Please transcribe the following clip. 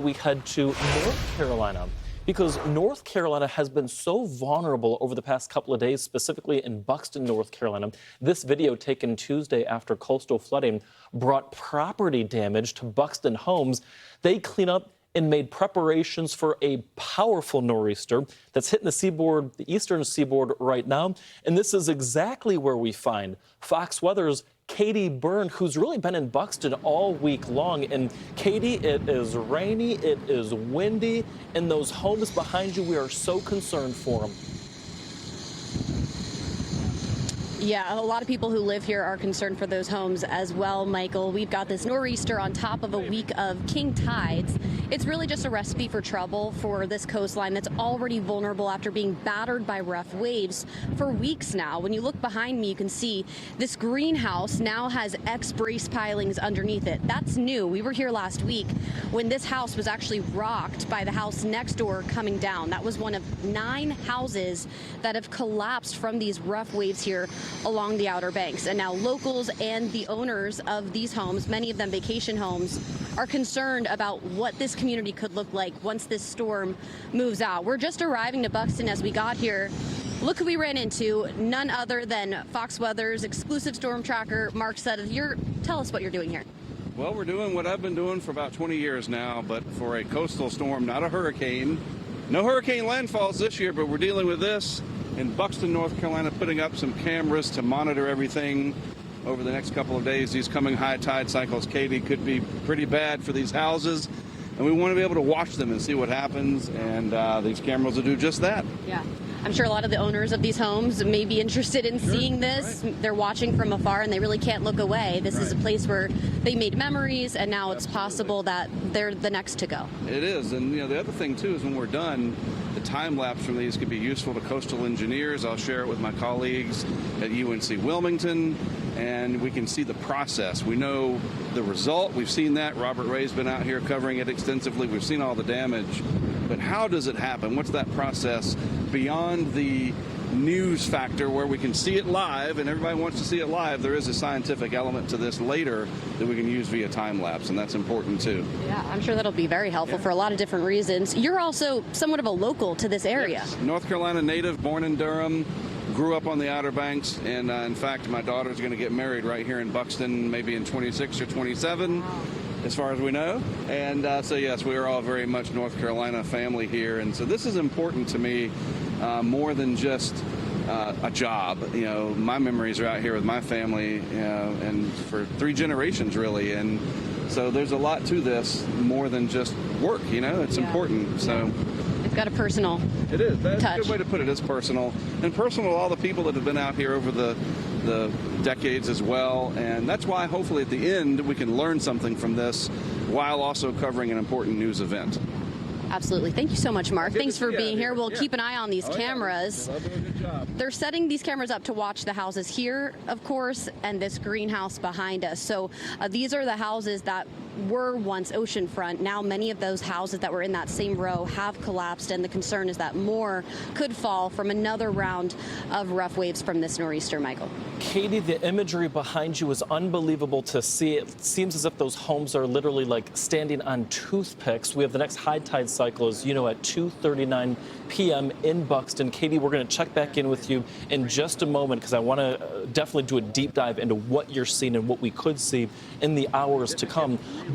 We head to North Carolina because North Carolina has been so vulnerable over the past couple of days, specifically in Buxton, North Carolina. This video taken Tuesday after coastal flooding brought property damage to Buxton homes. They clean up and made preparations for a powerful nor'easter that's hitting the eastern seaboard right now. And this is exactly where we find Fox Weather's Katie Byrne, who's really been in Buxton all week long. And Katie, it is rainy, it is windy, and those homes behind you, we are so concerned for them. Yeah, a lot of people who live here are concerned for those homes as well, Michael. We've got this nor'easter on top of a week of king tides. It's really just a recipe for trouble for this coastline that's already vulnerable after being battered by rough waves for weeks now. When you look behind me, you can see this greenhouse now has X-brace pilings underneath it. That's new. We were here last week when this house was actually rocked by the house next door coming down. That was one of 9 houses that have collapsed from these rough waves here along the Outer Banks. And now locals and the owners of these homes, many of them vacation homes, are concerned about what this community could look like once this storm moves out. We're just arriving to Buxton as we got here. Look who we ran into, none other than Fox Weather's exclusive storm tracker, Mark Sutter. Tell us what you're doing here. Well, we're doing what I've been doing for about 20 years now, but for a coastal storm, not a hurricane. No hurricane landfalls this year, but we're dealing with this in Buxton, North Carolina, putting up some cameras to monitor everything over the next couple of days. These coming high tide cycles, Katie, could be pretty bad for these houses, and we want to be able to watch them and see what happens, and these cameras will do just that. Yeah. I'm sure a lot of the owners of these homes may be interested in seeing this. Right. They're watching from afar and they really can't look away. This is a place where they made memories, and now it's possible that they're the next to go. It is. And the other thing too is when we're done, the time lapse from these could be useful to coastal engineers. I'll share it with my colleagues at UNC Wilmington, and we can see the process. We know the result. We've seen that. Robert Ray's been out here covering it extensively. We've seen all the damage. But how does it happen? What's that process beyond the news factor where we can see it live and everybody wants to see it live? There is a scientific element to this later that we can use via time lapse, and that's important too. Yeah, I'm sure that'll be very helpful for a lot of different reasons. You're also somewhat of a local to this area. Yes. North Carolina native, born in Durham, grew up on the Outer Banks, and in fact my daughter's going to get married right here in Buxton, maybe in 26 or 27. Wow. As far as we know. And so yes, we are all very much North Carolina family here, and so this is important to me more than just a job. My memories are out here with my family, and for 3 generations really, and so there's a lot to this more than just work. It's important. So it's got a personal it is. That's touch. A good way to put it. It's personal, and personal to all the people that have been out here over the decades as well, and that's why hopefully at the end we can learn something from this while also covering an important news event. Absolutely. Thank you so much, Mark. Thanks for being here. We'll keep an eye on these cameras. Yeah. They'll do a good job. They're setting these cameras up to watch the houses here, of course, and this greenhouse behind us. So these are the houses that were once oceanfront. Now many of those houses that were in that same row have collapsed, and the concern is that more could fall from another round of rough waves from this nor'easter, Michael. Katie, the imagery behind you is unbelievable to see. It seems as if those homes are literally like standing on toothpicks. We have the next high tide cycle, as you know, at 2:39 p.m. in Buxton. Katie, we're going to check back in with you in just a moment because I want to definitely do a deep dive into what you're seeing and what we could see in the hours to come.